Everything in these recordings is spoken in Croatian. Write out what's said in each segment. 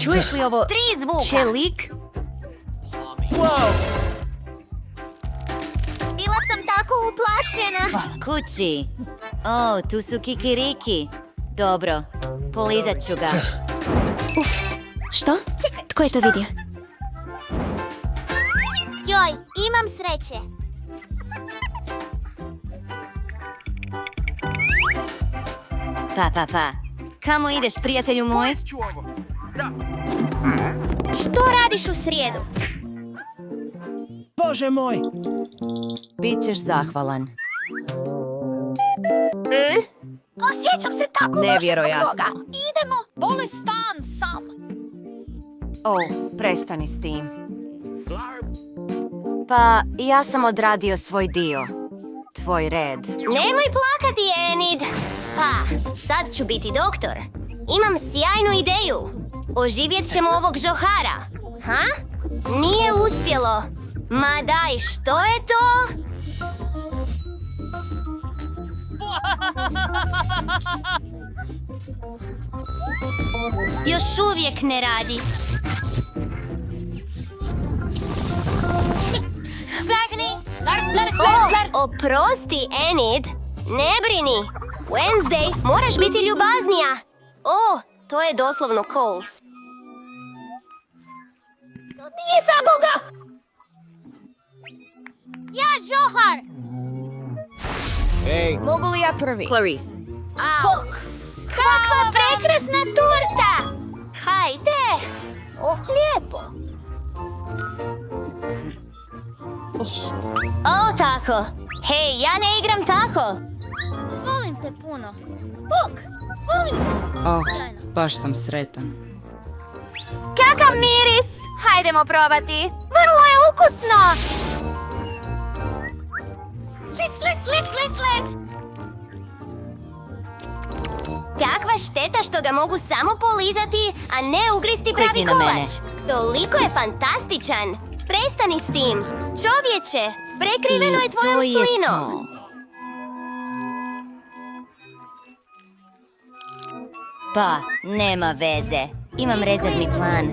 Čuješ li ovo? 3 zvuka. Čelik? Bila sam tako uplašena. Kući. O, tu su kikiriki. Dobro, polizat ću ga. Uf, što? Tko je to vidio? Joj, imam sreće. Pa. Kamo ideš, prijatelju moj? Što radiš u srijedu? Bože moj! Bićeš zahvalan. Osjećam se tako loše zbog Nevjerojatno. toga. Idemo, vole stan sam. O, prestani s tim. Pa, ja sam odradio svoj dio. Tvoj red. Nemoj plakati, Enid. Pa, sad ću biti doktor. Imam sjajnu ideju. Oživjet ćemo ovog žohara. Ha? Nije uspjelo. Ma daj, što je to? Još uvijek ne radi. O, oprosti, Enid. Ne brini. Wednesday, moraš biti ljubaznija. O, to je doslovno Coles. To nije za Boga! Ja, žohar! Ej, Mogu li ja prvi? Clarice. Au. Kakva prekrasna torta! Hajde! Oh, lijepo. O, tako. Hej, ja ne igram tako. Volim te puno. Bok, volim te. O, Sjajno. baš sam sretan. Kakav miris! Hajdemo probati. Vrlo je ukusno. Lis. Kakva šteta što ga mogu samo polizati, a ne ugristi pravi Klikni na mene. kolač. Toliko je fantastičan. Prestani s tim. Čovječe, prekriveno je tvojom To je slinom. to. Pa, nema veze. Imam rezervni plan.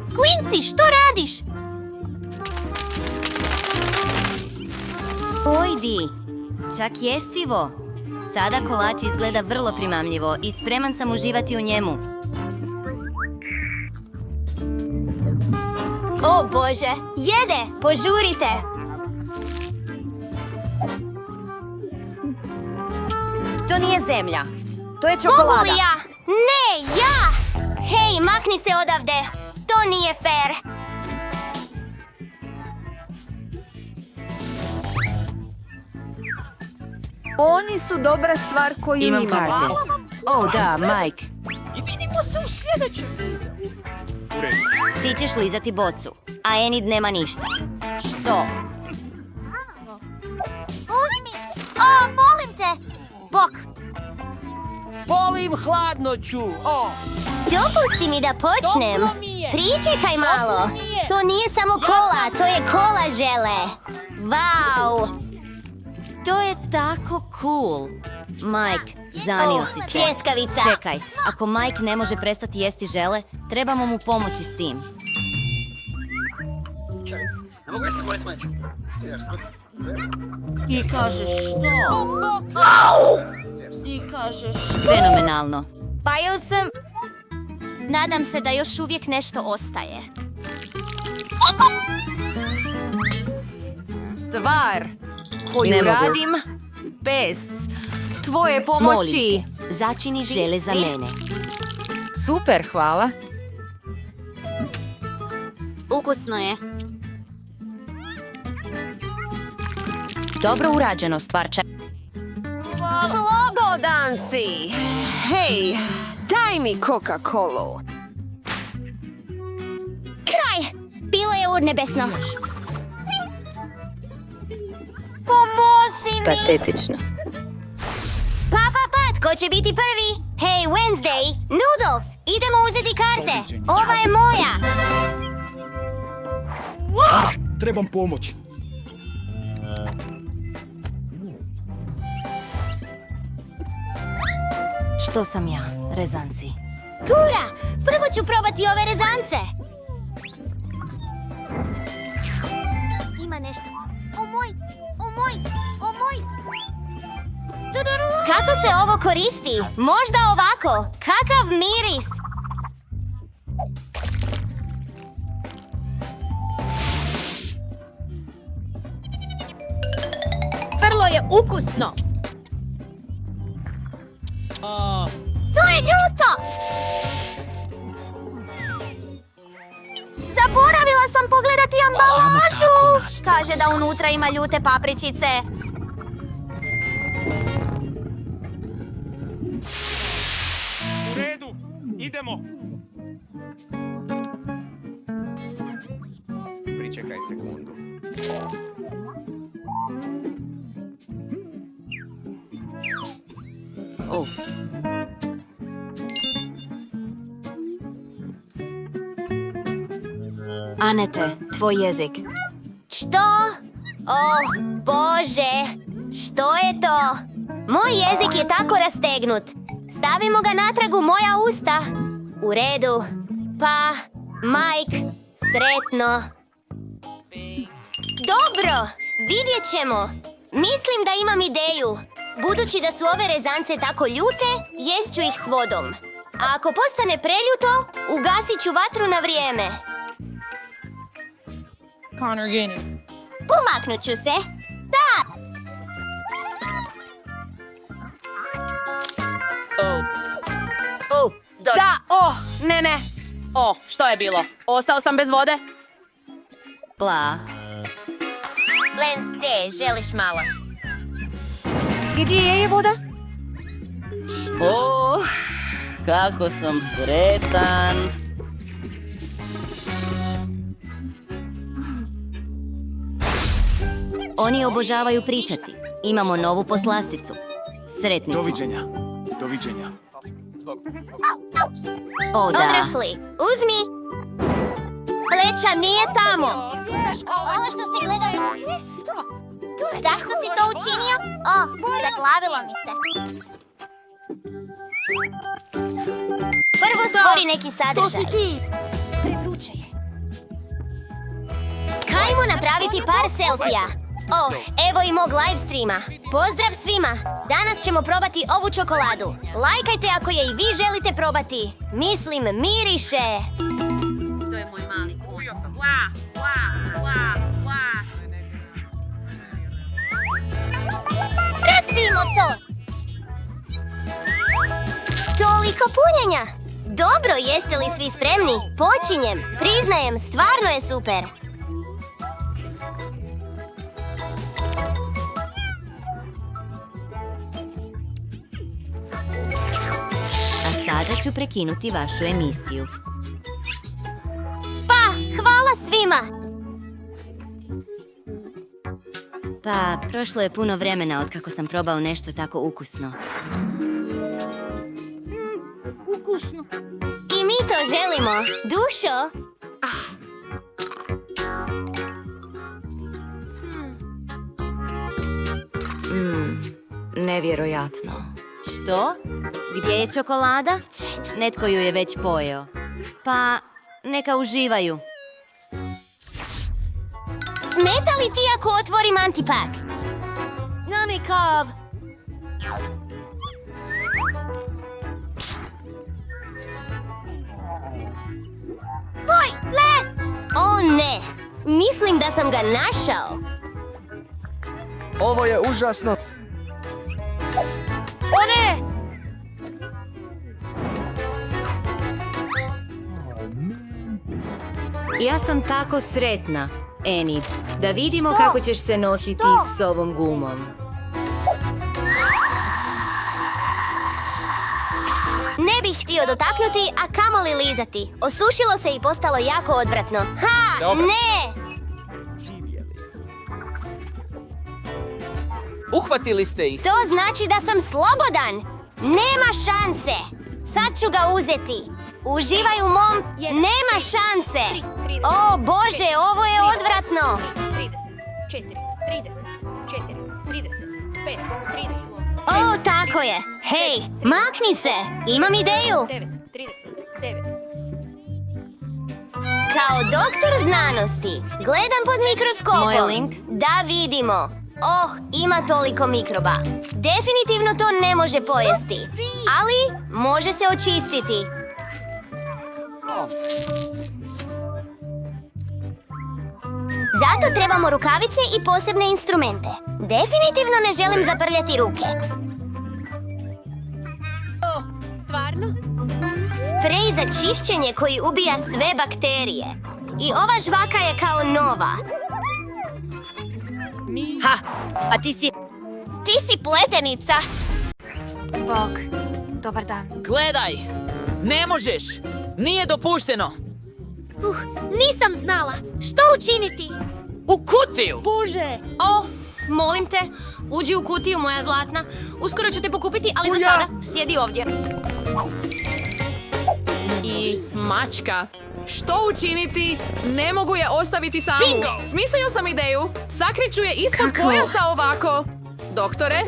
Quincy, što radiš? Pojdi. Čak jestivo. Sada kolač izgleda vrlo primamljivo i spreman sam uživati u njemu. O Bože, jede, požurite. To nije zemlja. To je Mogu čokolada. li ja? Ne, ja! Hej, makni se odavde. To nije fair. Oni su dobra stvar koju Imam karte. O, da, Mike. I vidimo se u sljedećem videu. Ti ćeš lizati bocu, a Enid nema ništa. Što? Uzmi. O, molim te. Bok, volim hladnoću! O! dopusti mi da počnem. Pričekaj malo. To nije samo kola, to je kola žele. Vau. To je tako cool. Mike, zanio si se. Pljeskavica. Čekaj, ako Mike ne može prestati jesti žele, trebamo mu pomoći s tim. I kažeš što? I kažeš fenomenalno. Pa joj sam... Nadam se da još uvijek nešto ostaje. Stvar koju Ne mogu. radim bez tvoje pomoći. Molim te, začini žele za mene. Super, hvala. Ukusno je. Dobro urađeno, stvarča. Slobodan si! Hej, daj mi Coca-Colu. Kraj! Bilo je urnebesno. Patetično. Pa, tko će biti prvi? Hej, Wednesday, Noodles, idemo uzeti karte. Ova je moja. Trebam pomoć. To sam ja, rezanci. Kura, prvo ću probati ove rezance. Ima nešto. O moj. Kako se ovo koristi? Možda ovako. Kakav miris. Vrlo je ukusno. To je ljuto! Zaboravila sam pogledati ambalažu! Kaže da unutra ima ljute papričice. U redu, idemo. Pričekaj sekundu. Oh. Anete, tvoj jezik. Što? O, Bože! Što je to? Moj jezik je tako rastegnut. Stavimo ga natrag u moja usta. U redu. Pa, Mike, sretno. Dobro, vidjet ćemo. Mislim da imam ideju. Budući da su ove rezance tako ljute, jest ću ih s vodom. A ako postane preljuto, ugasit ću vatru na vrijeme. Connor Gainer. Pomaknut ću se. Da! Da, ne. Što je bilo? Ostao sam bez vode? Bla. Wednesday, želiš malo? Gdje je voda? Kako sam sretan. Oni obožavaju pričati. Imamo novu poslasticu. Sretni smo. Doviđenja. O, da. Odrasli, uzmi! Pleća nije tamo! Ovo što ste gledali... Zašto si to učinio? Zaglavilo mi se. Prvo stvori neki sadržaj. To si ti! Prevruće je. Kajmo napraviti par selfija. Evo i mog live streama. Pozdrav svima! Danas ćemo probati ovu čokoladu. Lajkajte ako je i vi želite probati. Mislim, miriše! To je moj mali. Ubio sam. Razbijmo to! Toliko punjenja! Dobro, jeste li svi spremni? Počinjem! Priznajem, stvarno je super! A sada ću prekinuti vašu emisiju. Pa, hvala svima! Pa, prošlo je puno vremena od kako sam probao nešto tako ukusno. Ukusno. I mi to želimo. Dušo? Nevjerojatno. Što? Gdje je čokolada? Netko ju je već pojeo. Pa, neka uživaju. Smeta li ti ako otvorim antipak? Namikav! O ne! Mislim da sam ga našao. Ovo je užasno. O ne! Ja sam tako sretna, Enid, da vidimo kako ćeš se nositi s ovom gumom. Ne bih htio dotaknuti, a kamoli lizati. Osušilo se i postalo jako odvratno. Ha! Dobro. Ne! Uhvatili ste ih. To znači da sam slobodan. Nema šanse. Sad ću ga uzeti. Uživaj u mom... Nema šanse. O Bože, ovo je odvratno. 30, 4, 30, 4, 30, 5, 30. O, tako je. Hej, makni se. Imam ideju. Kao doktor znanosti, gledam pod mikroskopom. Moj link? Da vidimo. Oh, ima toliko mikroba. Definitivno to ne može pojesti. Ali može se očistiti. Zato trebamo rukavice i posebne instrumente. Definitivno ne želim zaprljati ruke. Stvarno? Sprej za čišćenje koji ubija sve bakterije. I ova žvaka je kao nova. Ha, a ti si... Ti si pletenica. Bog, dobar dan. Gledaj! Ne možeš! Nije dopušteno! Nisam znala. Što učiniti? U kutiju! Oh, molim te, uđi u kutiju, moja zlatna. Uskoro ću te pokupiti, ali za sada sjedi ovdje. I mačka. Što učiniti? Ne mogu je ostaviti samu. Smislio sam ideju. Sakriću je ispod pojasa ovako. Doktore?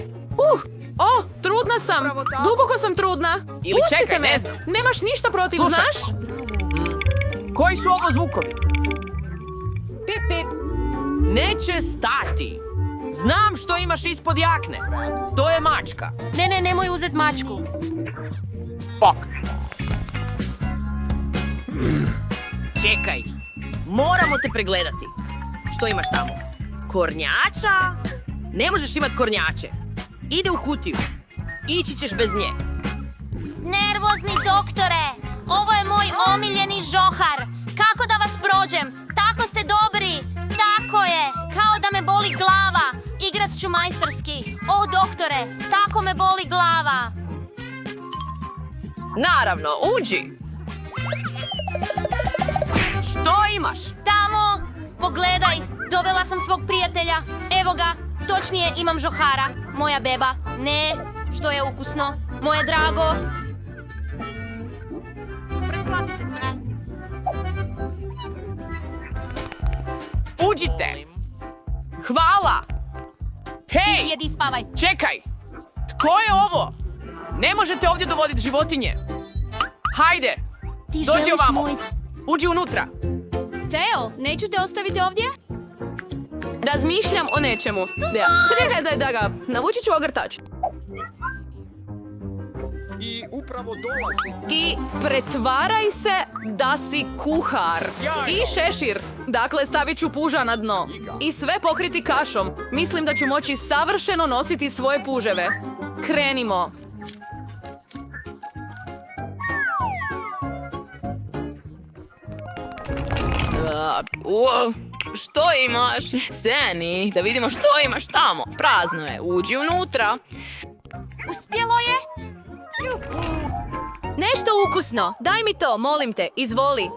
Trudna sam. Duboko sam trudna. Ili Pustite čekaj, me. ne znam. Nemaš ništa protiv, Slušaj. znaš? Koji su ovo zvukovi? Neće stati! Znam što imaš ispod jakne. To je mačka. Ne, nemoj uzet mačku. Bok. Čekaj. Moramo te pregledati. Što imaš tamo? Kornjača? Ne možeš imat kornjače. Ide u kutiju. Ići ćeš bez nje. Nervozni doktore, ovo je moj omiljeni žohar. Kako da vas prođem? Tako ste dobri. Tako je, kao da me boli glava. Igrat ću majstorski. O, doktore, tako me boli glava. Naravno, uđi. Što imaš? Tamo, pogledaj, dovela sam svog prijatelja. Evo ga, točnije imam žohara. Moja beba. Ne, što je ukusno. Moje drago. Pretplatite se. Uđite. Hvala. Hej, Jedi, spavaj. čekaj. Tko je ovo? Ne možete ovdje dovoditi životinje. Hajde, Ti dođi želiš ovamo. moj... Uđi unutra. Teo, neću te ostaviti ovdje? Razmišljam o nečemu. Čekaj da ga navući ću ogrtač. I upravo dolazi. I pretvaraj se da si kuhar. I šešir. Dakle, stavit ću puža na dno. I sve pokriti kašom. Mislim da ću moći savršeno nositi svoje puževe. Krenimo. Što imaš? Stani, da vidimo što imaš tamo. Prazno je, uđi unutra. Uspjelo je? Nešto ukusno. Daj mi to, molim te. Izvoli.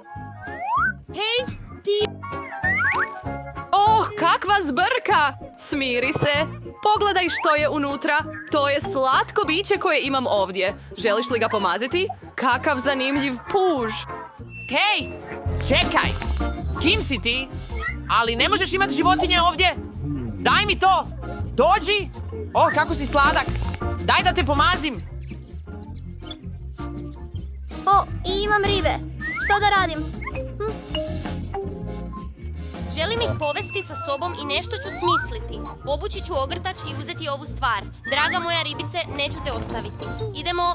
Oh, kakva zbrka! Smiri se. Pogledaj što je unutra. To je slatko biće koje imam ovdje. Želiš li ga pomaziti? Kakav zanimljiv puž. Hej, čekaj. S kim si ti? Ali ne možeš imati životinje ovdje. Daj mi to. Dođi. O, kako si sladak. Daj da te pomazim. O, i imam ribe. Što da radim? Želim ih povesti sa sobom i nešto ću smisliti. Obući ću ogrtač i uzeti ovu stvar. Draga moja ribice, neću te ostaviti. Idemo...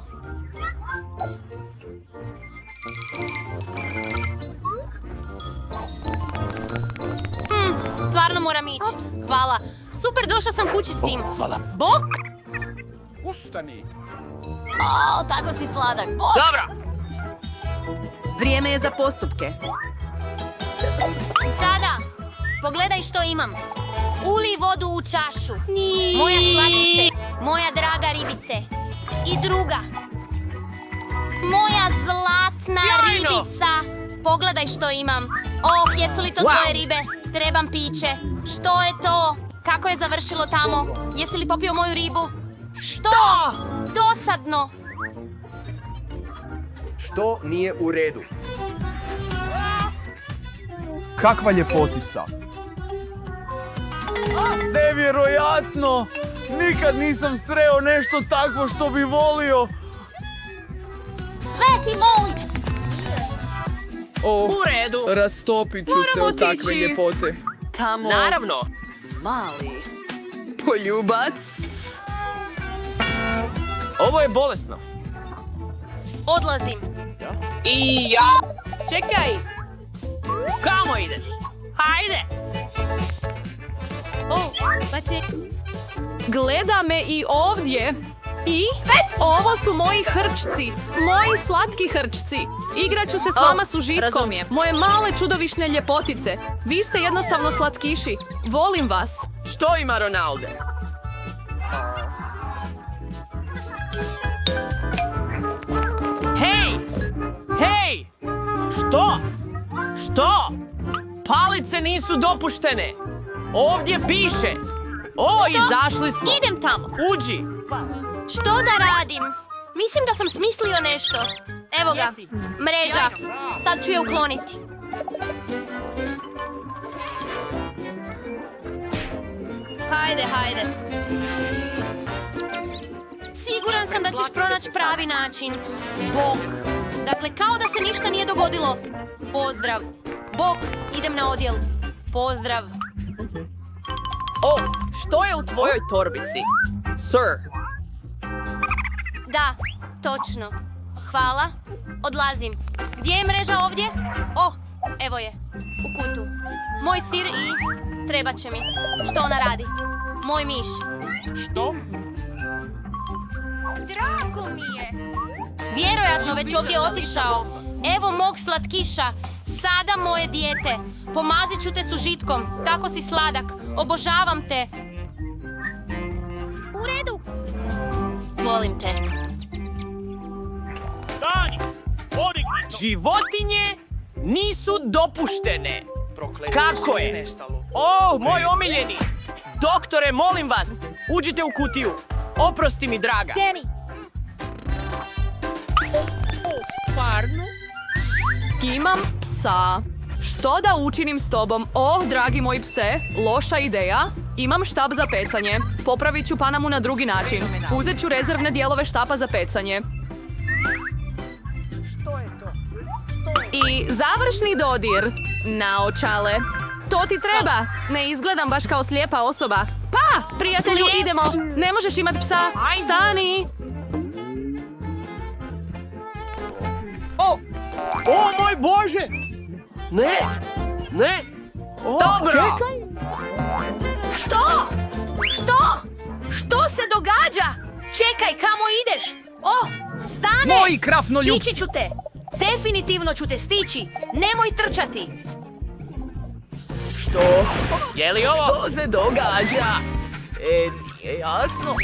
Stvarno moram ići. Hvala. Super, došla sam kući s tim. Hvala. Bok! Ustani. O, tako si sladak. Bok! Dobro. Vrijeme je za postupke. Sada, pogledaj što imam. Ulij vodu u čašu. Moja slatkice, moja draga ribice. I druga. Moja zlatna Sjajno! ribica. Pogledaj što imam. Oh, jesu li to Wow. tvoje ribe? Trebam piće. Što je to? Kako je završilo tamo? Jesi li popio moju ribu? Što? Dosadno. Što nije u redu? Kakva ljepotica. Nevjerojatno. Nikad nisam sreo nešto takvo što bi volio. Sveti, molim! O, U redu. rastopit ću se Moramo od takve otići. ljepote. Tamo. Naravno. Mali. Poljubac. Ovo je bolesno. Odlazim. I ja. Čekaj! Kamo ideš? Hajde. O, pa će... Gleda me i ovdje. I ovo su moji hrčci. Moji slatki hrčci. Igraću se s vama s užitkom. razumijem. Moje male čudovišne ljepotice. Vi ste jednostavno slatkiši. Volim vas. Što ima Ronaldo? Hej! Hej! Što? Što? Palice nisu dopuštene. Ovdje piše. O, izašli smo. Idem tamo. Uđi. Što da radim? Mislim da sam smislio nešto. Evo ga, mreža. Sad ću je ukloniti. Hajde, hajde. Siguran sam da ćeš pronaći pravi način. Bok. Dakle, kao da se ništa nije dogodilo. Pozdrav. Bok, idem na odjel. Pozdrav. O, što je u tvojoj torbici? Sir. Da, točno. Hvala. Odlazim. Gdje je mreža ovdje? O, evo je. U kutu. Moj sir i... Trebat će mi. Što ona radi? Moj miš. Što? Drago mi je. Vjerojatno već ovdje otišao. Evo mog slatkiša. Sada moje dijete. Pomazit ću te s užitkom. Tako si sladak. Obožavam te. U redu. Volim te. Stani! Podigni to! Životinje nisu dopuštene. Prokletstvo Kako sve je? nestalo. O, moj omiljeni. Doktore, molim vas. Uđite u kutiju. Oprosti mi, draga. Danny. Stvarno? Imam psa. Što da učinim s tobom? O, dragi moji pse, loša ideja. Imam štap za pecanje. Popravit ću Panamu na drugi način. Uzet ću rezervne dijelove štapa za pecanje. I završni dodir. Naočale. To ti treba. Ne izgledam baš kao slijepa osoba. Pa, prijatelju, idemo. Ne možeš imat psa. Stani. O, moj Bože! Ne! Ne! Dobro! Čekaj! Što? Što? Što se događa? Čekaj, kamo ideš? O, stane! Moji krafnoljupci! Stići ću te. Definitivno ću te stići. Nemoj trčati. Što? Je li ovo? Što se događa? Nije jasno.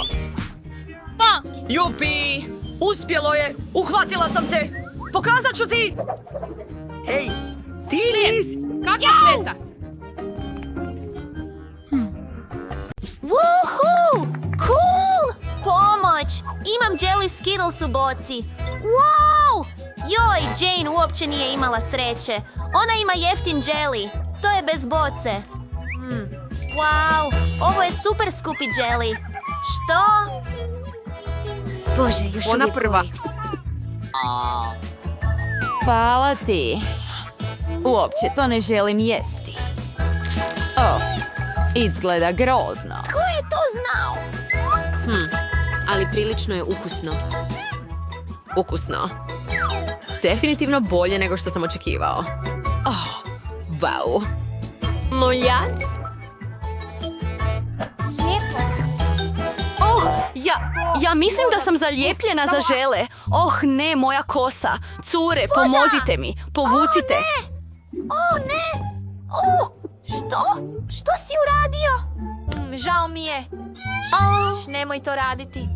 Pa, Jupi! Uspjelo je! Uhvatila sam te! Pokazat ću ti! Hej! Ti nisi! Kakva šteta? Woohoo! Cool! Pomoć! Imam Jelly Skittles u boci. Wow! Joj, Jane uopće nije imala sreće. Ona ima jeftin jelly. To je bez boce. Wow! Ovo je super skupi jelly. Što? Bože, još Ona uvijek prva. gori. Hvala ti. Uopće to ne želim jesti. Oh, izgleda grozno. Ko je to znao? Ali prilično je ukusno. Ukusno. Definitivno bolje nego što sam očekivao. Oh, wow. Moljac? Oh, ja mislim da sam zalijepljena za žele. Oh ne, moja kosa. Cure, pomozite mi. Povucite. O ne! O! Što? Što si uradio? žao mi je. Nemoj to raditi.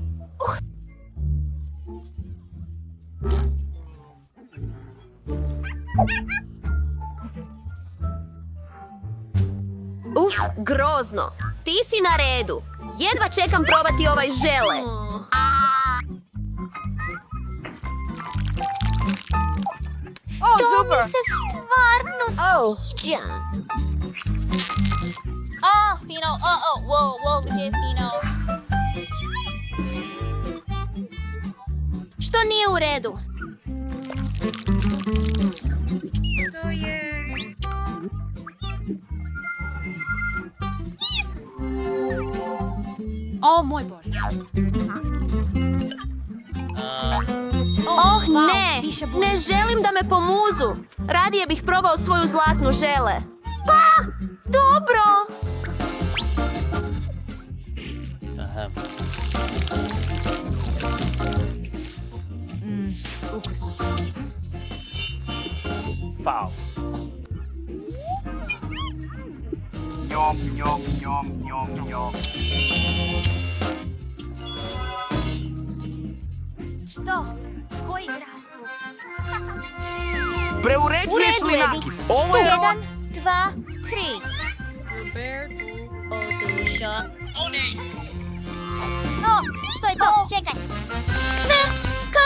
Grozno. Ti si na redu. Jedva čekam probati ovaj žele. To mi se stvarno sviđa. Fino, wow, gdje je Fino? Što nije u redu? O moj Bože. Oh ne, ne želim da me pomuzu. Radije bih probao svoju zlatnu žele. Pa, dobro. Faul. Što? Ko igra? Preuređuješ li Naki? Ovo je... 1, 2, 3. Odušo. O, što je to? Čekaj.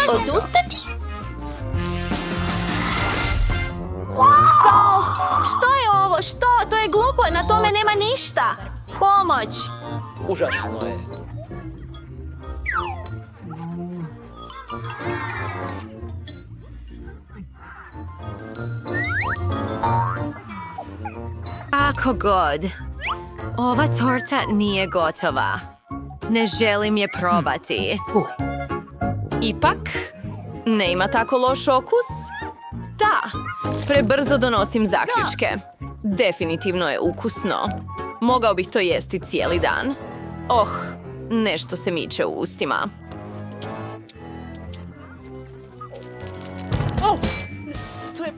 Odustati? Wow! Što je ovo? Što? To je glupo, na tome nema ništa. Pomoć! Užasno je. Kako god. Ova torta nije gotova. Ne želim je probati. Ipak, ne ima tako loš okus? Da, prebrzo donosim zaključke. Definitivno je ukusno. Mogao bih to jesti cijeli dan. Oh, nešto se miče u ustima. To je...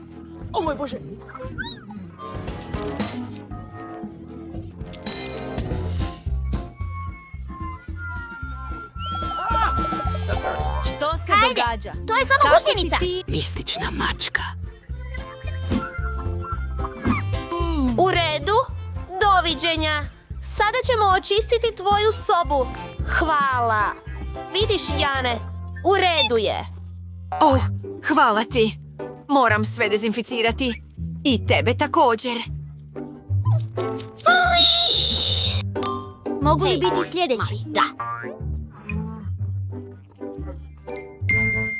O moj Bože. Što se događa? To je samo Kako si gusjenica. ti? Mistična mačka. U redu? Doviđenja. Sada ćemo očistiti tvoju sobu. Hvala. Vidiš, Jane, u redu je. Oh, hvala ti. Moram sve dezinficirati. I tebe također. Mogu li biti sljedeći? Da.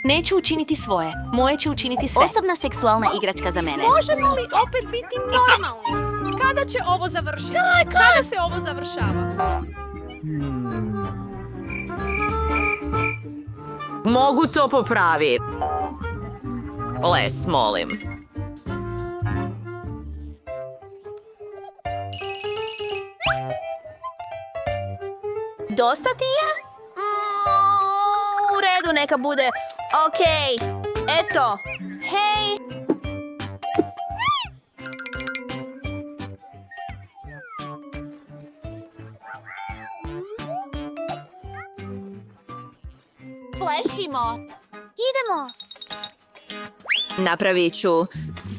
Neću učiniti svoje. Moje će učiniti sve. Osobna seksualna igračka za mene. Možemo li opet biti normalni? Kada će ovo završiti? Kada se ovo završava? Mogu to popraviti. Les, molim. Dosta ti je? U redu, neka bude. Okej. Eto. Hej. Plešimo. Idemo. Napravit ću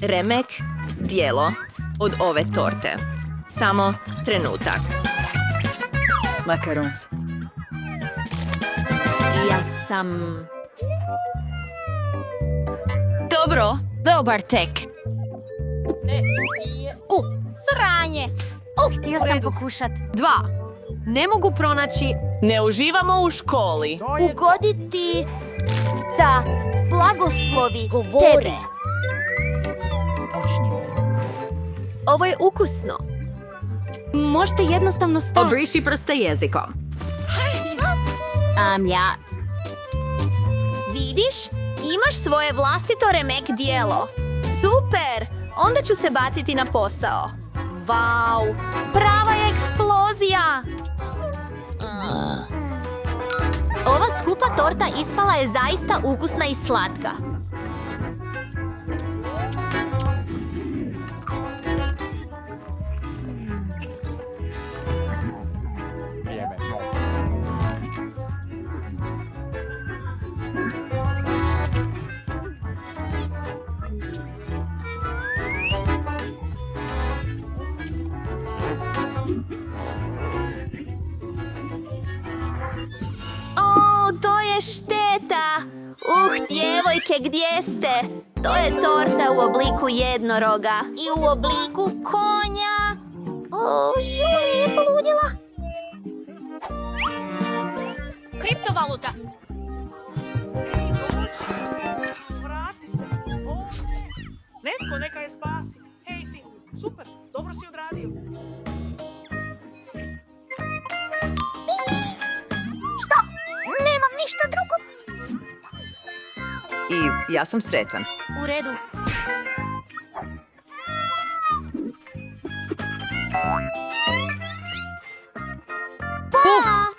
remek dijelo od ove torte. Samo trenutak. Makarons. Ja sam... Dobro, dobar tek. Sranje. Htio sam pokušat. 2. Ne mogu pronaći... Ne uživamo u školi. Ugoditi da blagoslovi tebe. Ovo je ukusno. Možete jednostavno stati. Obriši prste jezikom. Amjat. Vidiš? Imaš svoje vlastito remek dijelo. Super! Onda ću se baciti na posao. Vau! Prava je eksplozija! Ova skupa torta ispala je zaista ukusna i slatka. To je šteta! Djevojke, gdje ste? To je torta u obliku jednoroga. I u obliku konja. Julija je poludjela. Kriptovaluta. Super, dobro si odradio. Što? Nemam ništa drugo. I ja sam sretan. U redu.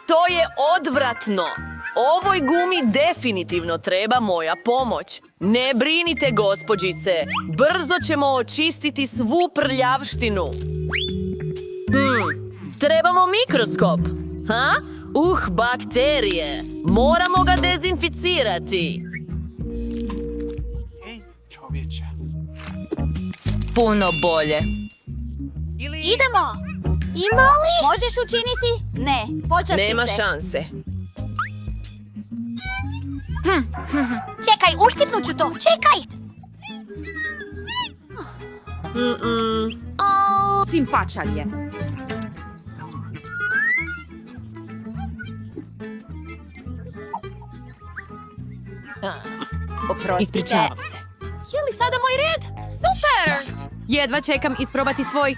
To je odvratno. Ovoj gumi definitivno treba moja pomoć. Ne brinite, gospođice. Brzo ćemo očistiti svu prljavštinu. Trebamo mikroskop. Ha? Bakterije. Moramo ga dezinficirati. Ej, čovječe. Puno bolje. Idemo! Ima li? Možeš učiniti? Ne, počasti Nema se. šanse. Čekaj, uštipnut ću to. Čekaj! Simpačan je. Oprostite. se. Je li sada moj red? Super! Jedva čekam isprobati svoj...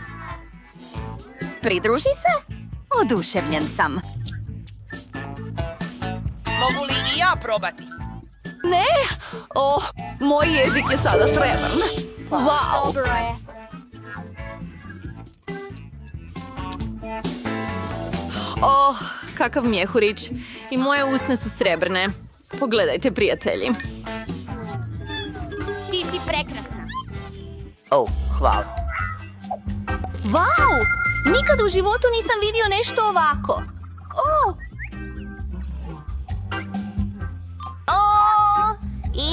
Pridruži se? Oduševljen sam. Mogu li i ja probati? Ne! Moj jezik je sada srebrn. Wow! Dobro je. Kakav mjehurić. I moje usne su srebrne. Pogledajte, prijatelji. Ti si prekrasna. Hvala. Vau! Nikad u životu nisam vidio nešto ovako.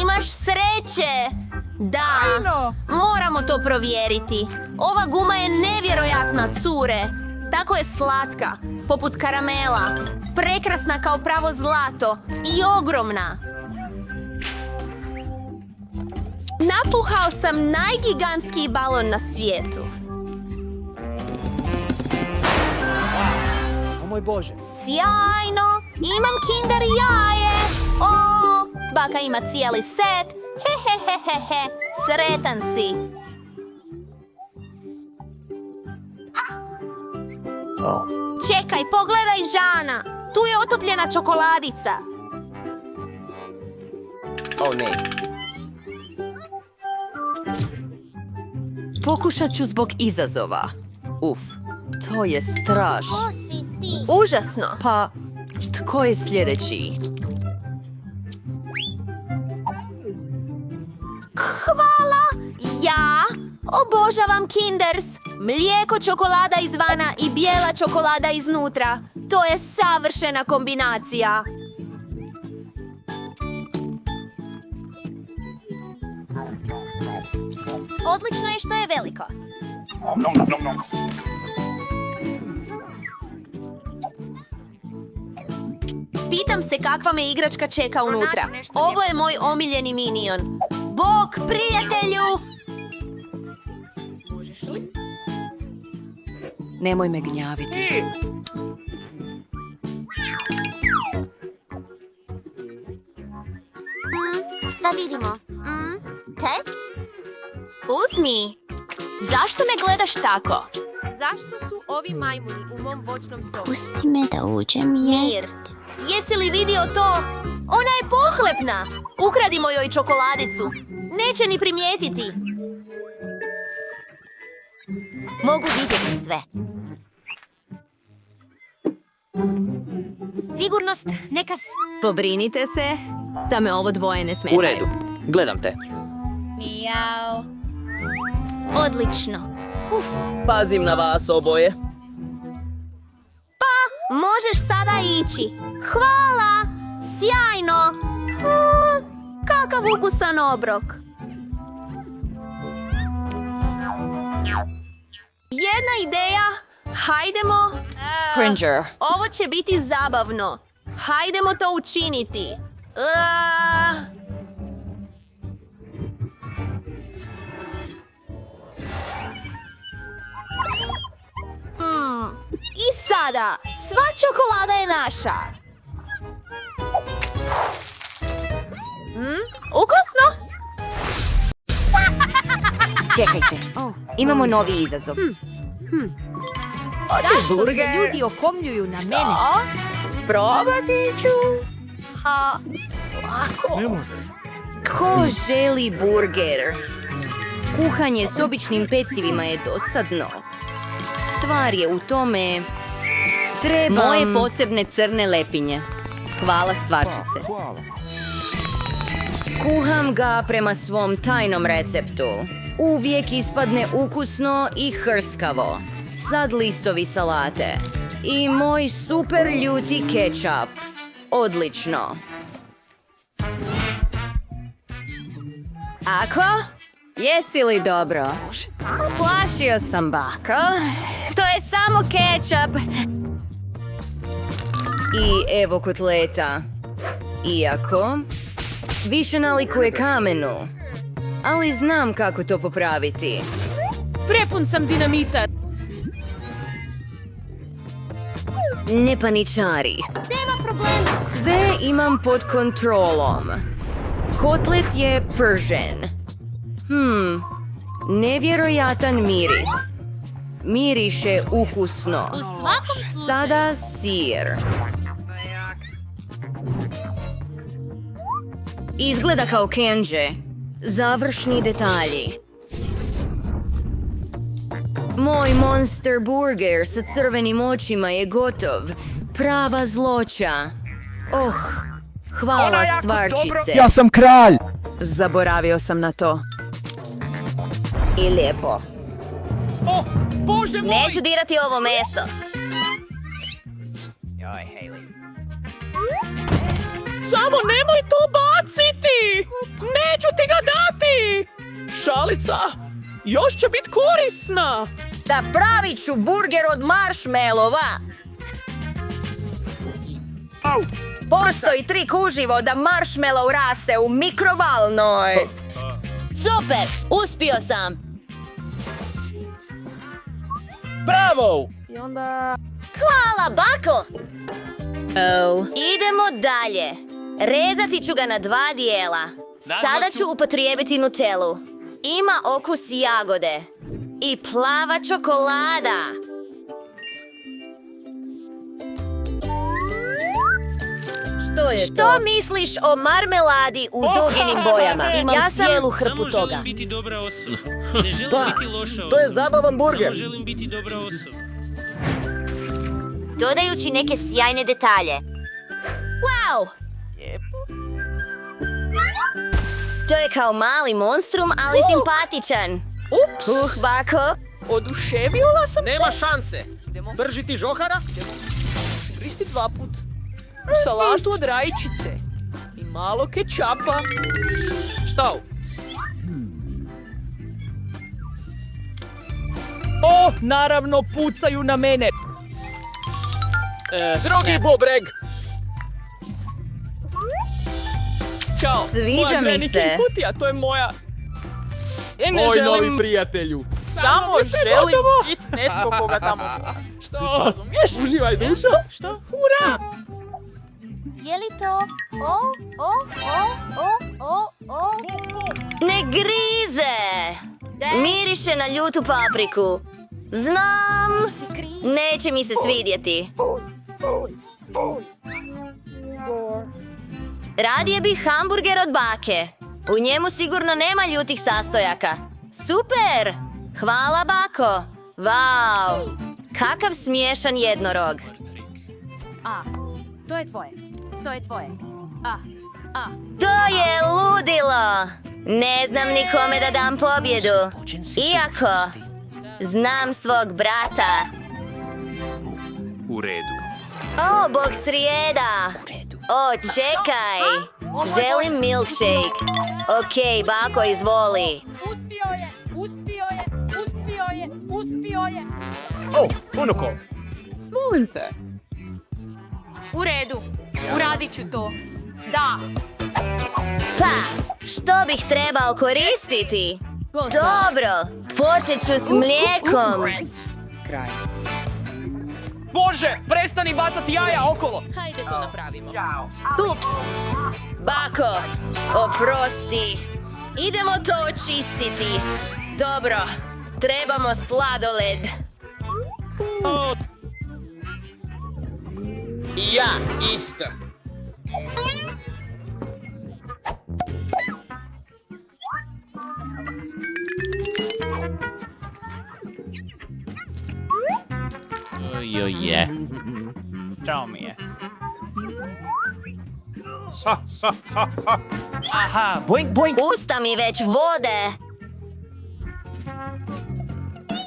Imaš sreće! Da, moramo to provjeriti. Ova guma je nevjerojatna, cure. Tako je slatka, poput karamela. Prekrasna kao pravo zlato i ogromna. Napuhao sam najgigantskiji balon na svijetu. O moj Bože. Sjajno! Imam kinder jaje! Baka ima cijeli set. He. Sretan si. Čekaj, pogledaj, Žana. Tu je otopljena čokoladica. O ne. Pokušat ću zbog izazova. To je strašno. Užasno. Pa, tko je sljedeći? Hvala! Ja obožavam Kinders. Mlijeko čokolada izvana i bijela čokolada iznutra. To je savršena kombinacija. Odlično je što je veliko. Pitam se kakva me igračka čeka unutra. Ovo je moj omiljeni minion. Bok, prijatelju! Nemoj me gnjaviti. Da vidimo. Tess? Uzmi. Zašto me gledaš tako? Zašto su ovi majmuni u mom voćnom soku? Pusti me da uđem jest. Jesi li vidio to? Ona je pohlepna. Ukradimo joj čokoladicu. Neće ni primijetiti. Mogu vidjeti sve. Sigurnost, neka Pobrinite se da me ovo dvoje ne smetaju. U redu. Gledam te. Jao. Odlično. Pazim na vas oboje. Možeš sada ići. Hvala! Sjajno! Kakav ukusan obrok. Jedna ideja. Hajdemo... Cringer. Ovo će biti zabavno. Hajdemo to učiniti. I sada, sva čokolada je naša. Ukusno? Čekajte, imamo novi izazov. Zašto se ljudi okomljuju na mene? Probati ću. Ko želi burger? Kuhanje s običnim pecivima je dosadno. Stvar je u tome... Trebam... Moje posebne crne lepinje. Hvala, stvarčice. Kuham ga prema svom tajnom receptu. Uvijek ispadne ukusno i hrskavo. Sad listovi salate. I moj super ljuti kečap. Odlično. Ako? Jesi li dobro? Plašio sam, bako. To je samo kečap. I evo kotleta. Iako, više nalikuje kamenu. Ali znam kako to popraviti. Prepun sam dinamita. Ne paničari. Nema problema. Sve imam pod kontrolom. Kotlet je pržen. Nevjerojatan miris. Miriše ukusno. U svakom slučaju. Sada sir. Izgleda kao kenđe. Završni detalji. Moj monster burger sa crvenim očima je gotov. Prava zloća. Hvala, stvarčice. Ja sam kralj! Zaboravio sam na to. I lijepo. O, Bože moj! Neću dirati ovo meso. Samo nemoj to baciti! Neću ti ga dati! Šalica, još će biti korisna! Da pravit ću burger od marshmallova. Postoji trik uživo da marshmallow raste u mikrovalnoj. Super, uspio sam. Bravo! Hvala, bako. Idemo dalje. Rezati ću ga na 2 dijela. Sada ću upotrijebiti Nutellu. Ima okus jagode. I plava čokolada. Što misliš o marmeladi u duginim bojama? Imam cijelu hrpu toga. Samo želim biti dobra osoba. Ne želim biti loša osoba. To je zabavan burger. Samo želim biti dobra osoba. Dodajući neke sjajne detalje. Wow! To je kao mali monstrum, ali simpatičan. Bako. Oduševila sam se. Nema šanse. Drži ti žohara. Kristi 2 put. Salatu od rajčice. I malo kečapa. Što? O, naravno, pucaju na mene. Drugi bubreg! Ćao. Sviđa mi se. Kutija, to je moja. Ne Moj želim... novi prijatelju. Samo želim biti netko koga tamo. Što? Razumiješ? Uživaj dušo. Što? Hura! Je li to? Ne grize! Miriše na ljutu papriku. Znam! Neće mi se svidjeti. Radije bih hamburger od bake. U njemu sigurno nema ljutih sastojaka. Super! Hvala, bako! Wow! Kakav smiješan jednorog. To je tvoje. To je tvoje. To je ludilo! Ne znam nikome da dam pobjedu. Iako znam svog brata. U redu. O, bog srijeda! O, čekaj! Želim milkshake. Okej, bako, izvoli. O, unuko. Molim te. U redu. Uradit ću to. Da. Pa, što bih trebao koristiti? Dobro, počet ću s mlijekom. Kraj. Bože, prestani bacati jaja okolo! Hajde to napravimo. Ups! Bako, oprosti. Idemo to očistiti. Dobro, trebamo sladoled. Ja, isto. Ojoje. Žao mi je. Aha, boink, boink. Usta mi već vode.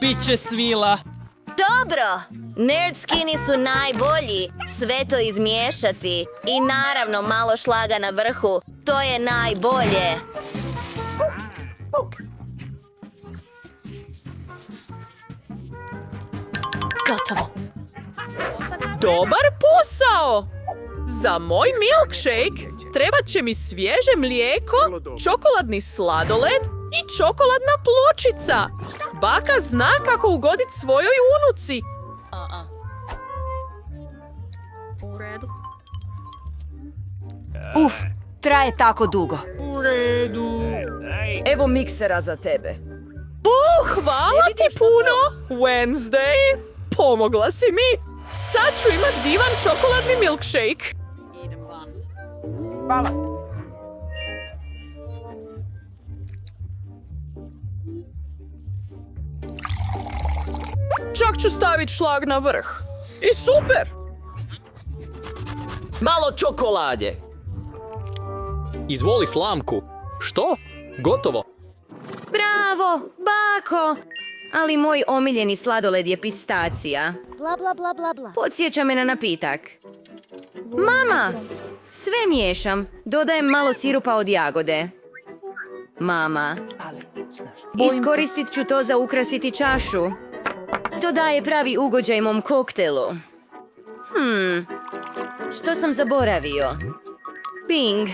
Biće svila. Dobro, nerdskini su najbolji. Sve to izmiješati. I naravno malo šlaga na vrhu. To je najbolje. Gotovo. Dobar posao! Za moj milkshake trebat će mi svježe mlijeko, čokoladni sladoled i čokoladna pločica. Baka zna kako ugodit svojoj unuci. U redu. Uf, traje tako dugo. Evo miksera za tebe. Hvala ti puno, Wednesday. Pomogla si mi. Sad ću imat divan čokoladni milkshake. Čak ću stavit šlag na vrh. I super! Malo čokolade. Izvoli slamku. Što? Gotovo. Bravo, bako! Ali moj omiljeni sladoled je pistacija. Bla bla bla bla bla. Podsjeća me na napitak. Mama! Sve miješam. Dodajem malo sirupa od jagode. Mama. Iskoristit ću to za ukrasiti čašu. To daje pravi ugođaj mom koktelu. Što sam zaboravio? Bing,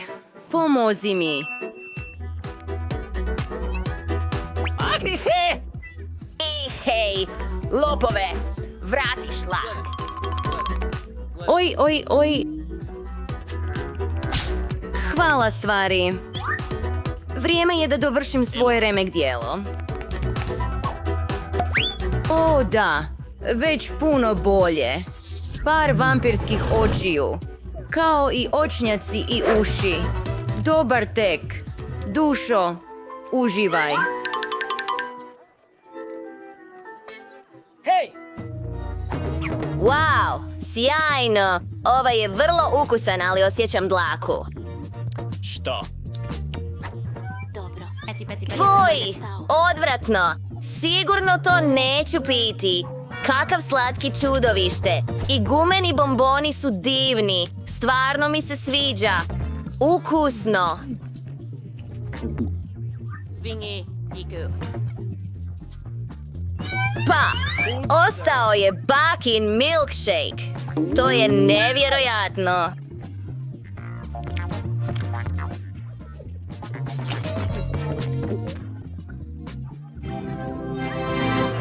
pomozi mi. Makni se! I hej, lopove, vrati šlag. Oj. Hvala stvari. Vrijeme je da dovršim svoje remek dijelo. O da, već puno bolje. Par vampirskih očiju. Kao i očnjaci i uši. Dobar tek. Dušo, uživaj. Wow, sjajno! Ovaj je vrlo ukusan, ali osjećam dlaku. Što? Dobro. Fuj, odvratno! Sigurno to neću piti. Kakav slatki čudovište. I gumeni bomboni su divni. Stvarno mi se sviđa. Ukusno. Vingi, Diku. Pa, ostao je bakin milkshake. To je nevjerojatno.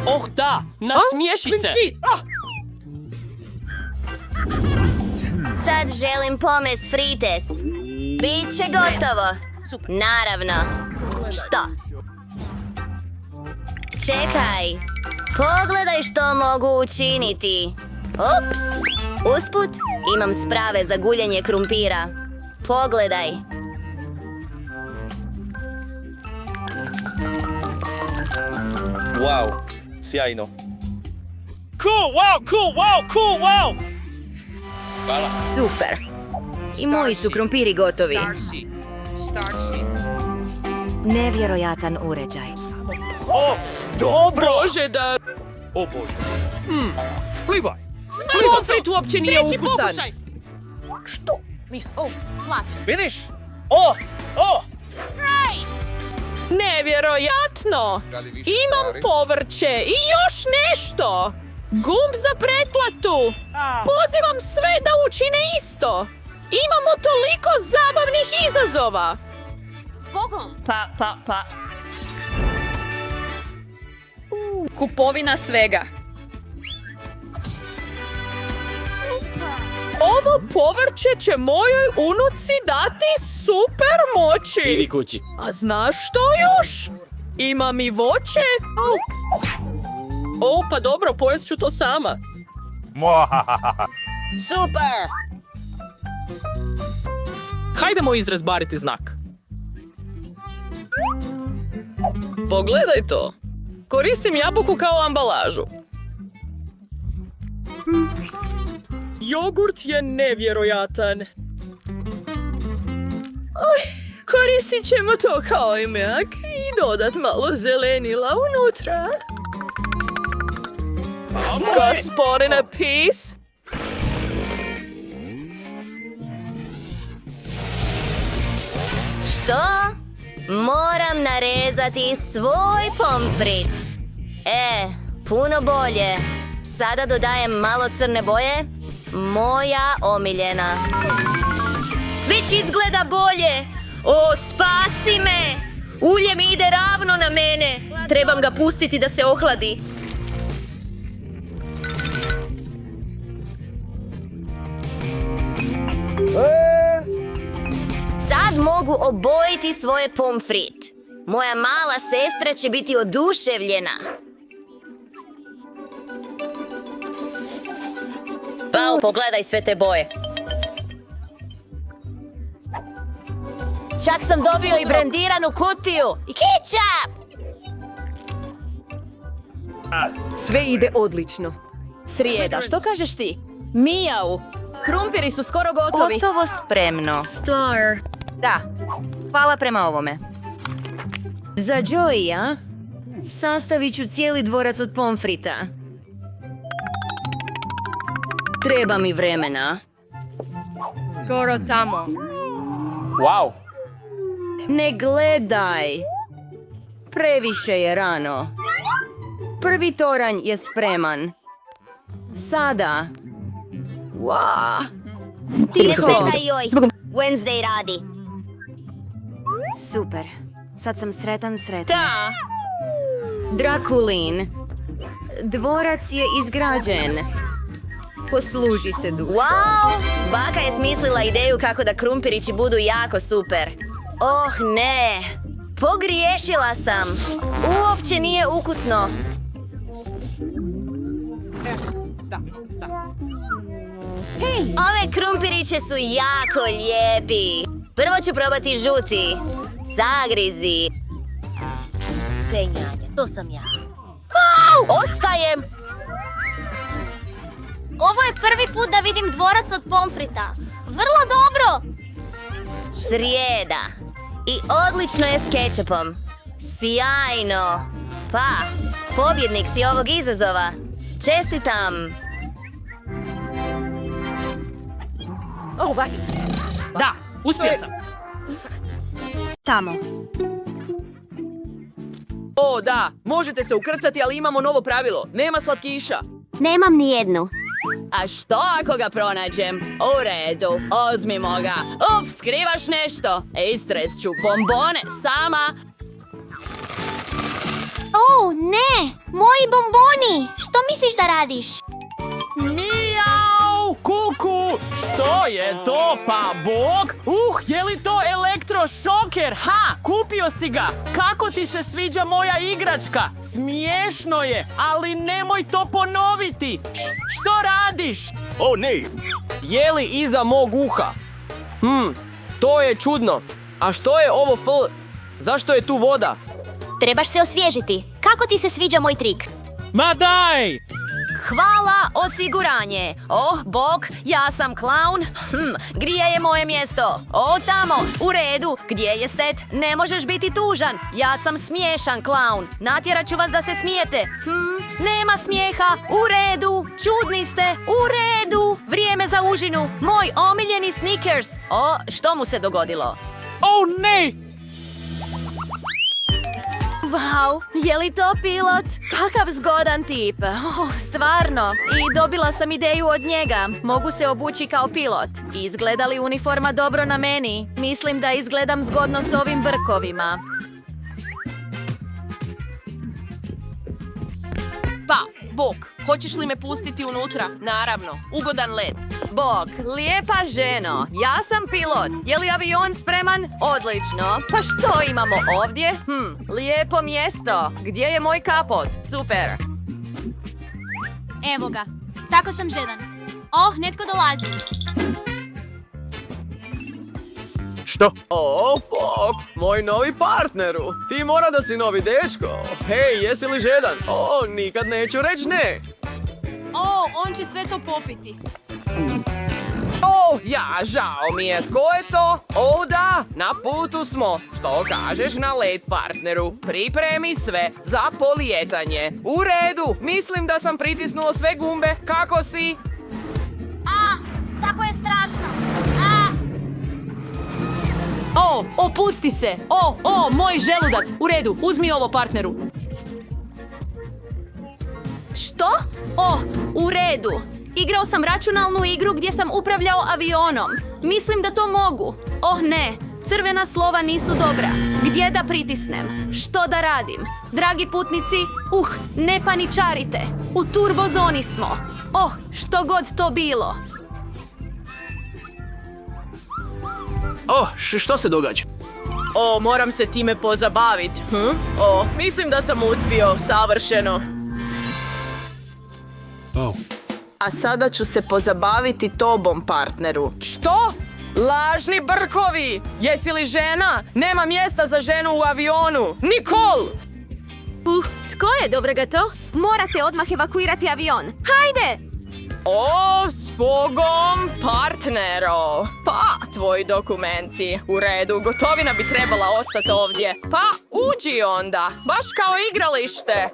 Oh da, nasmiješi se. Sad želim pomez frites. Biće gotovo. Naravno. Što? Čekaj. Pogledaj što mogu učiniti. Ups. Usput, imam sprave za guljenje krumpira. Pogledaj. Wow, sjajno. Cool, wow! Super. I moji su krumpiri gotovi. Nevjerojatan uređaj. Bože da... O Bože. Plivaj. Pomfrit uopće nije ukusan. Što? Misli? Vidiš? Nevjerojatno! Imam povrće i još nešto! Gumb za pretplatu! Pozivam sve da učine isto! Imamo toliko zabavnih izazova! Zbogom. Pa. Kupovina svega. Ovo povrće će mojoj unuci dati super moći! Idi kući. A znaš što još? Imam i voće? O, pa dobro, pojest ću to sama. Super! Hajdemo izrezbariti znak. Pogledaj to. Koristim jabuku kao ambalažu. Jogurt je nevjerojatan. Koristit ćemo to kao imeak i dodat malo zelenila unutra. Gospodine Peace. Što? Moram narezati svoj pomfrit. Puno bolje. Sada dodajem malo crne boje. Moja omiljena. Već izgleda bolje. O, spasi me! Ulje mi ide ravno na mene. Trebam ga pustiti da se ohladi. Sad mogu obojiti svoje pomfrit. Moja mala sestra će biti oduševljena. Pao, pogledaj sve te boje. Čak sam dobio i brendiranu kutiju. I kečap! Sve ide odlično. Srijeda, što kažeš ti? Mijau, krumpiri su skoro gotovi. Gotovo spremno. Star. Da, hvala prema ovome. Za Joey-a sastavit ću cijeli dvorac od pomfrita. Treba mi vremena. Skoro tamo. Wow. Ne gledaj! Previše je rano. Prvi toranj je spreman. Sada. Wow. Ne smetaj joj. Wednesday radi. Super. Sad sam sretan. Da. Drakulin. Dvorac je izgrađen. Posluži se dušo. Wow! Baka je smislila ideju kako da krumpirići budu jako super. Oh ne! Pogriješila sam! Uopće nije ukusno. Ove krumpiriće su jako lijepi. Prvo ću probati žuti. Zagrizi. Penjanje, to sam ja. Wow! Ostajem! Ovo je prvi put da vidim dvorac od pomfrita. Vrlo dobro! Srijeda. I odlično je s kečapom. Sjajno. Pa, pobjednik si ovog izazova. Čestitam. Da, uspio sam. Tamo. O, da, možete se ukrcati, ali imamo novo pravilo. Nema slatkiša. Nemam ni jednu. A što ako ga pronađem? U redu, uzmimo ga. Skrivaš nešto. Istres ću bombone sama. O, ne! Moji bomboni! Što misliš da radiš? Mijau, kuku! Što je to, pa bog? Je li to elektrošoker? Ha, kupio si ga! Kako ti se sviđa moja igračka? Smiješno je, ali nemoj to ponoviti! Što radiš? O ne! Je li iza mog uha? To je čudno. A što je ovo Zašto je tu voda? Trebaš se osvježiti. Kako ti se sviđa moj trik? Ma daj! Hvala osiguranje. Oh, bog, ja sam klaun. Gdje je moje mjesto? O, tamo, u redu. Gdje je set? Ne možeš biti tužan. Ja sam smiješan klaun. Natjerat ću vas da se smijete. Nema smijeha. U redu. Čudni ste. U redu. Vrijeme za užinu. Moj omiljeni Snickers. O, što mu se dogodilo? O ne! Wow, je li to pilot? Kakav zgodan tip. Stvarno. I dobila sam ideju od njega. Mogu se obući kao pilot. Izgleda li uniforma dobro na meni? Mislim da izgledam zgodno s ovim brkovima. Pa, Bok, hoćeš li me pustiti unutra? Naravno, ugodan let. Bog, lijepa ženo, ja sam pilot. Je li avion spreman? Odlično. Pa što imamo ovdje? Lijepo mjesto. Gdje je moj kapot? Super. Evo ga. Tako sam žedan. Oh, netko dolazi. Što? O, Bog, moj novi partneru. Ti mora da si novi dečko. Hej, jesi li žedan? O, nikad neću reći ne. On će sve to popiti. O, ja, žao mi je. Tko je to? O, da, na putu smo. Što kažeš na let, partneru? Pripremi sve za polijetanje. U redu, mislim da sam pritisnuo sve gumbe. Kako si? Tako je strašno. Opusti se! Moj želudac! U redu, uzmi ovo, partneru. Što? U redu. Igrao sam računalnu igru gdje sam upravljao avionom. Mislim da to mogu. Ne, crvena slova nisu dobra. Gdje da pritisnem? Što da radim? Dragi putnici, ne paničarite. U turbozoni smo. Što god to bilo. Što se događa? Moram se time pozabaviti. Mislim da sam uspio, savršeno. A sada ću se pozabaviti tobom, partneru. Što? Lažni brkovi! Jesi li žena? Nema mjesta za ženu u avionu. Nikol! Tko je, dobroga to? Morate odmah evakuirati avion. Hajde! S Bogom, partnero! Pa, tvoji dokumenti. U redu, gotovina bi trebala ostati ovdje. Pa, uđi onda, baš kao igralište.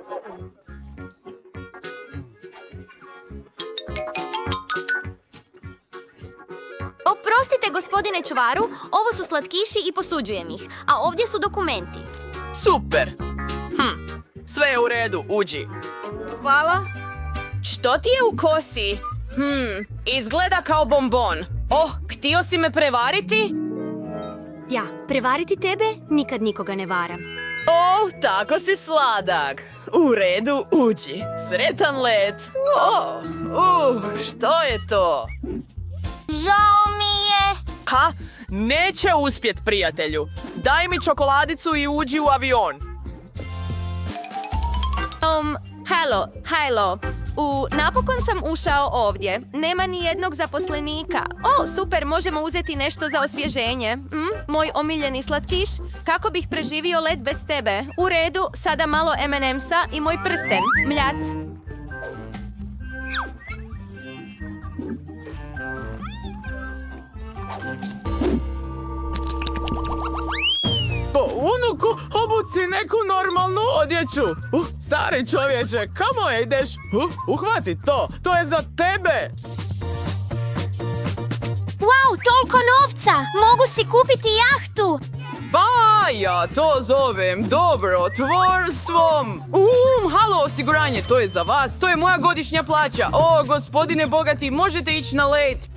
Oprostite, gospodine čuvaru, ovo su slatkiši i posuđujem ih, a ovdje su dokumenti. Super. Sve je u redu, uđi. Hvala. Što ti je u kosi? Izgleda kao bombon. Htio si me prevariti? Ja, prevariti tebe nikad nikoga ne varam. Tako si sladak. U redu, uđi. Sretan let. Što je to? Žao mi je. Neće uspjet, prijatelju. Daj mi čokoladicu i uđi u avion. Halo. Napokon sam ušao ovdje. Nema ni jednog zaposlenika. Super, možemo uzeti nešto za osvježenje. Moj omiljeni slatkiš. Kako bih preživio let bez tebe? U redu, sada malo M&M'sa i moj prsten. Mljac. Unuku, obuci neku normalnu odjeću. Stari čovječe, kamo ideš? Uhvati to, to je za tebe. Wow, toliko novca! Mogu si kupiti jahtu! Pa, ja to zovem dobrotvorstvom. Halo, osiguranje, to je za vas, to je moja godišnja plaća. Gospodine bogati, možete ići na let.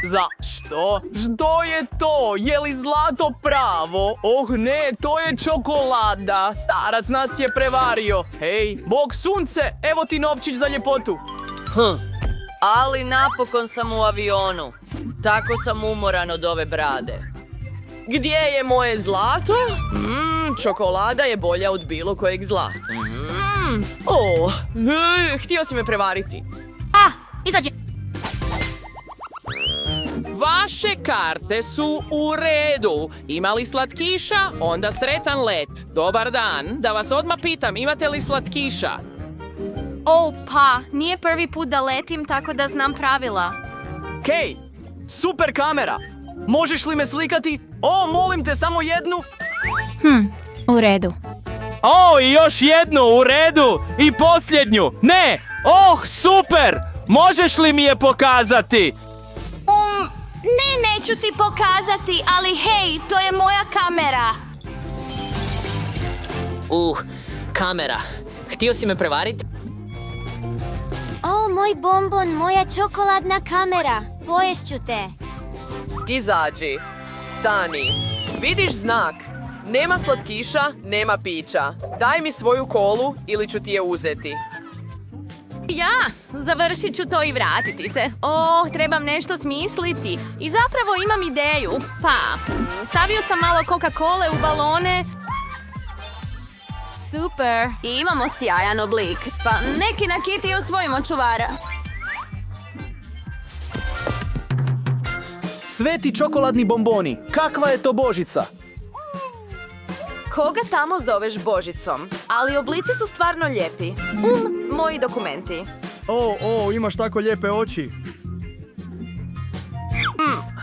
Za što? Što je to? Je li zlato pravo? Ne, to je čokolada. Starac nas je prevario. Hej, Bog sunce, evo ti novčić za ljepotu. Ali napokon sam u avionu. Tako sam umoran od ove brade. Gdje je moje zlato? Čokolada je bolja od bilo kojeg zla. Htio si me prevariti. Izađi. Vaše karte su u redu. Ima li slatkiša? Onda sretan let. Dobar dan. Da vas odmah pitam, imate li slatkiša? Nije prvi put da letim, tako da znam pravila. Kej, super kamera. Možeš li me slikati? Molim te, samo jednu. U redu. I još jednu, u redu. I posljednju. Ne. Super. Možeš li mi je pokazati? Neću ti pokazati, ali hej, to je moja kamera. Kamera. Htio si me prevariti? Moj bombon, moja čokoladna kamera. Pojest ću te. Izađi. Stani. Vidiš znak? Nema slatkiša, nema pića. Daj mi svoju kolu ili ću ti je uzeti. Ja, završit ću to i vratiti se. Trebam nešto smisliti. I zapravo imam ideju. Pa, stavio sam malo Coca-Cole u balone. Super. I imamo sjajan oblik. Pa neki nakitio svojim čuvara. Sveti čokoladni bomboni, kakva je to božica? Koga tamo zoveš Božicom? Ali oblici su stvarno lijepi. Moji dokumenti. Imaš tako lijepe oči.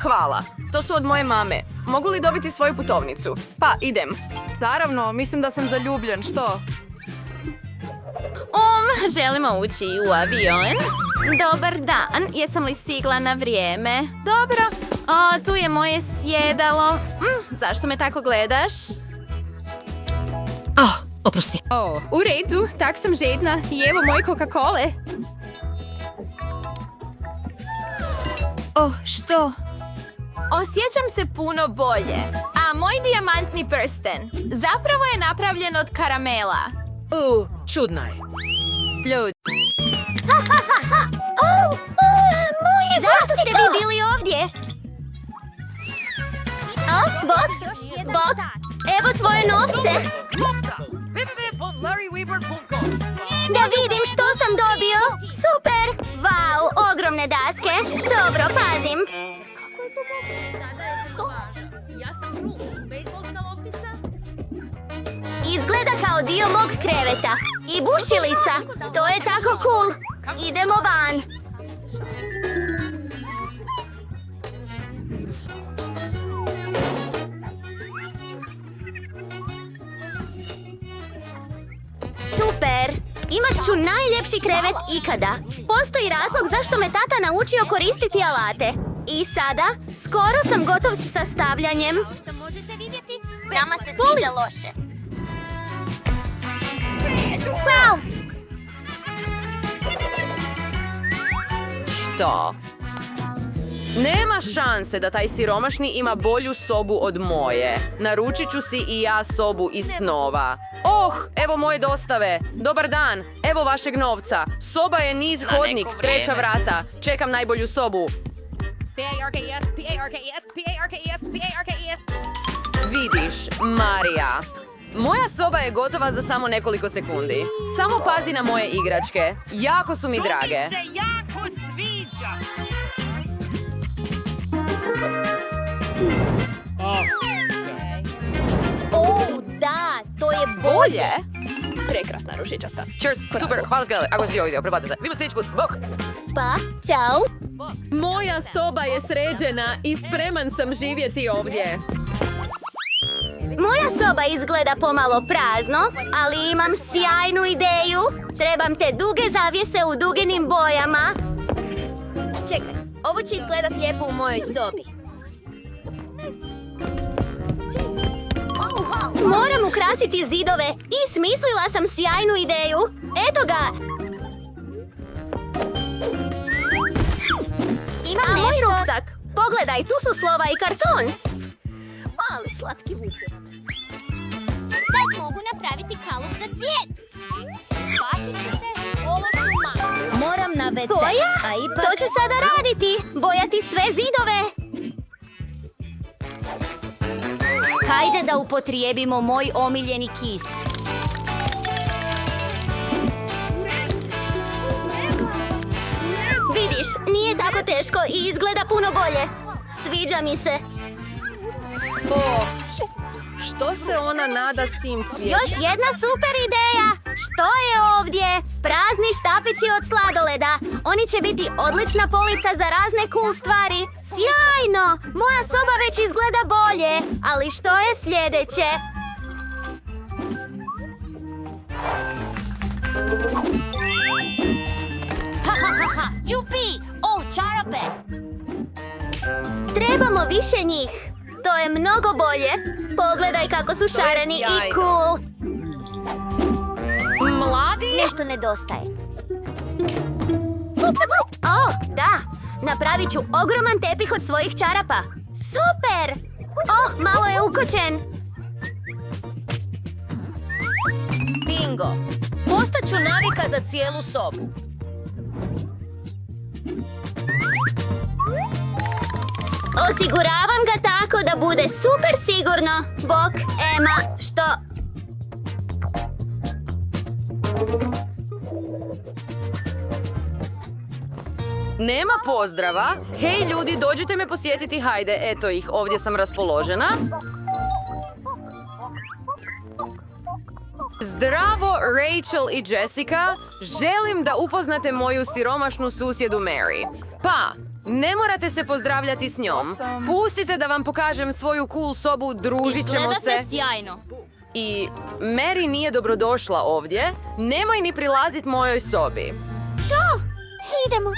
Hvala. To su od moje mame. Mogu li dobiti svoju putovnicu? Pa, idem. Naravno, mislim da sam zaljubljen, što? Želimo ući u avion. Dobar dan, jesam li stigla na vrijeme? Dobro. Tu je moje sjedalo. Zašto me tako gledaš? Oprosti. U redu, tak sam žedna. I evo moje Coca-Cole. Što? Osjećam se puno bolje. A moj dijamantni prsten zapravo je napravljen od karamela. Čudna je. Ljudi. Zašto ste vi bili ovdje? Bot, evo tvoje novce. Da vidim što sam dobio. Super! Wow, ogromne daske. Dobro, pazim. Izgleda kao dio mog kreveta. I bušilica. To je tako cool. Idemo van. Super! Imat ću najljepši krevet ikada. Postoji razlog zašto me tata naučio koristiti alate. I sada, skoro sam gotov s sastavljanjem. Možete vidjeti? Nama se sviđa loše. Wow! Što? Nema šanse da taj siromašni ima bolju sobu od moje. Naručit ću si i ja sobu iz snova. Evo moje dostave. Dobar dan, evo vašeg novca. Soba je niz hodnik, 3. vrata. Čekam najbolju sobu. Vidiš, Marija. Moja soba je gotova za samo nekoliko sekundi. Samo pazi na moje igračke. Jako su mi drage. To mi se jako sviđa. Da, to je Bolje? Prekrasna ružičasta. Cheers, super, hvala skele. Ako si video, preplatite se. Vidimo sljedeći put, bok! Pa, čao. Moja soba je sređena i spreman sam živjeti ovdje. Moja soba izgleda pomalo prazno, ali imam sjajnu ideju. Trebam te duge zavjese u dugenim bojama. Čekaj, ovo će izgledat lijepo u mojoj sobi. Moram ukrasiti zidove i smislila sam sjajnu ideju. Eto ga! Imam nešto. Moj ruksak. Pogledaj, tu su slova i karton. Mali slatki vuzet. Sad mogu napraviti kalup za cvijet. Bacit ću se ološu malo. Moram na WC. Boja? To ću sada raditi. Bojati sve zidove. Hajde da upotrijebimo moj omiljeni kist. Vidiš, nije tako teško i izgleda puno bolje. Sviđa mi se. Što se ona nada s tim cvijećem? Još jedna super ideja! Što je ovdje? Prazni štapići od sladoleda. Oni će biti odlična polica za razne cool stvari. Sjajno! Moja soba već izgleda bolje. Ali što je sljedeće? Jupi! čarape! Trebamo više njih. To je mnogo bolje. Pogledaj kako su šareni i cool. Mladi? Nešto nedostaje. Da! Napravit ću ogroman tepih od svojih čarapa. Super! Malo je ukočen. Bingo! Postaću navika za cijelu sobu. Osiguravam ga tako da bude super sigurno. Bok, Ema, što... Nema pozdrava. Hej ljudi, dođite me posjetiti, hajde, eto ih, ovdje sam raspoložena. Zdravo, Rachel i Jessica. Želim da upoznate moju siromašnu susjedu Mary. Pa, ne morate se pozdravljati s njom. Pustite da vam pokažem svoju cool sobu, družit ćemo se. Izgledate sjajno. I Mary nije dobrodošla ovdje. Nemoj ni prilazit mojoj sobi. To! Idemo.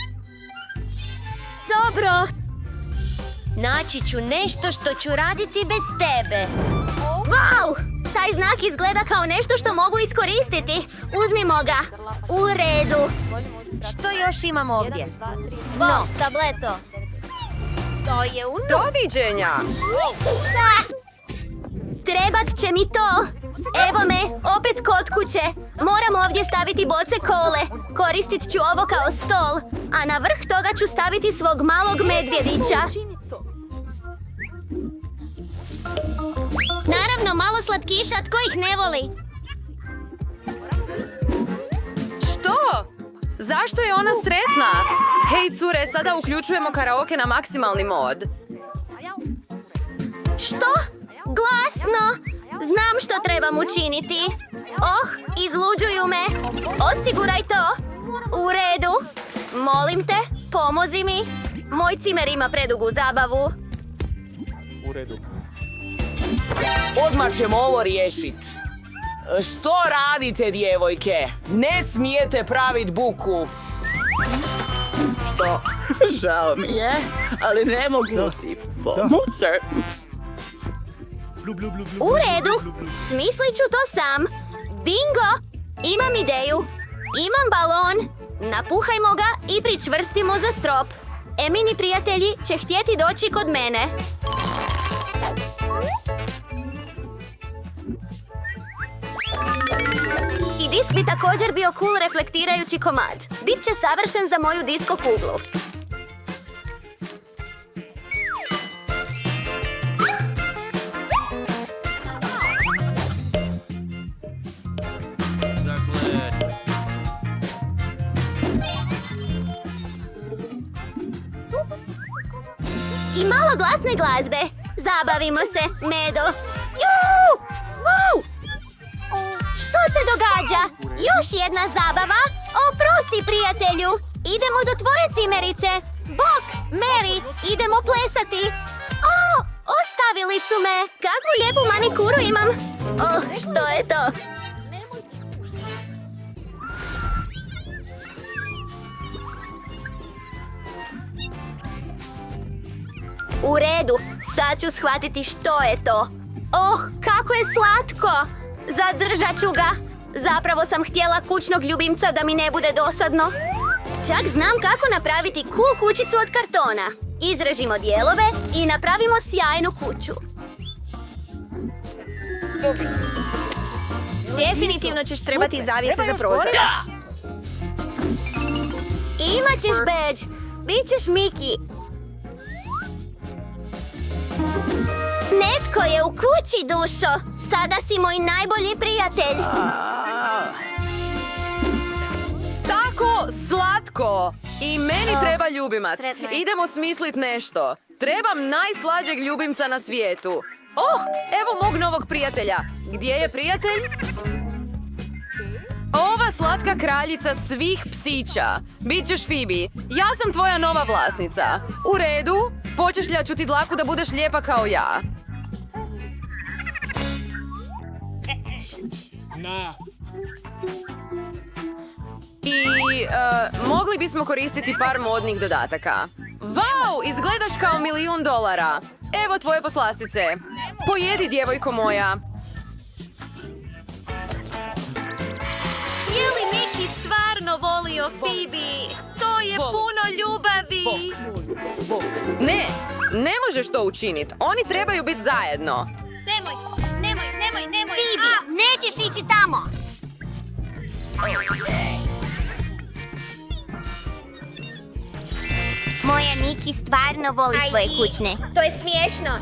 Dobro. Naći ću nešto što ću raditi bez tebe. Wow! Taj znak izgleda kao nešto što mogu iskoristiti. Uzmimo ga. U redu. Što još imam ovdje? No, tableto. To je uno. Doviđenja! Trebat će mi to. Evo me, opet kod kuće. Moram ovdje staviti boce kole. Koristit ću ovo kao stol. A na vrh toga ću staviti svog malog medvjedića. Naravno, malo slatkiša, tko ih ne voli? Što? Zašto je ona sretna? Hej, cure, sada uključujemo karaoke na maksimalni mod. Što? Glasno! Znam što trebam učiniti. Oh, izluđuju me. Osiguraj to. U redu. Molim te, pomozi mi. Moj cimer ima predugu zabavu. U redu. Odmah ćemo ovo riješit. Što radite, djevojke? Ne smijete pravit buku. Što? Žao mi je, ali ne mogu ti pomoći. U redu. Smislit ću to sam. Bingo! Imam ideju. Imam balon. Napuhajmo ga i pričvrstimo za strop. Emini prijatelji će htjeti doći kod mene. I disk bi također bio cool reflektirajući komad. Bit će savršen za moju disko kuglu. I malo glasne glazbe. Zabavimo se, Medo. Juhu! Wow! Što se događa? Još jedna zabava? Oprosti, prijatelju. Idemo do tvoje cimerice. Bok, Mary, idemo plesati. O, ostavili su me. Kakvu lijepu manikuru imam. Oh, što je to? U redu, sad ću shvatiti što je to. Oh, kako je slatko! Zadržat ću ga. Zapravo sam htjela kućnog ljubimca da mi ne bude dosadno. Čak znam kako napraviti cool kućicu od kartona. Izrežimo dijelove i napravimo sjajnu kuću. Definitivno ćeš trebati zavjese za prozor. Imaćeš bedž. Bićeš Miki. Netko je u kući, dušo. Sada si moj najbolji prijatelj. Tako slatko! I meni treba ljubimac. Idemo smislit nešto. Trebam najslađeg ljubimca na svijetu. Oh, evo mog novog prijatelja. Gdje je prijatelj? Ova slatka kraljica svih psića. Bićeš Phoebe. Ja sam tvoja nova vlasnica. U redu, počešljat ću ti dlaku da budeš lijepa kao ja. I mogli bismo koristiti par modnih dodataka. Wow, izgledaš kao $1.000.000. Evo tvoje poslastice. Pojedi, djevojko moja. Je li Miki stvarno volio Phoebe? To je puno ljubavi. Ne možeš to učinit. Oni trebaju biti zajedno. Phoebe, nećeš ići tamo. Moja Niki stvarno voli svoje kućne. To je smiješno.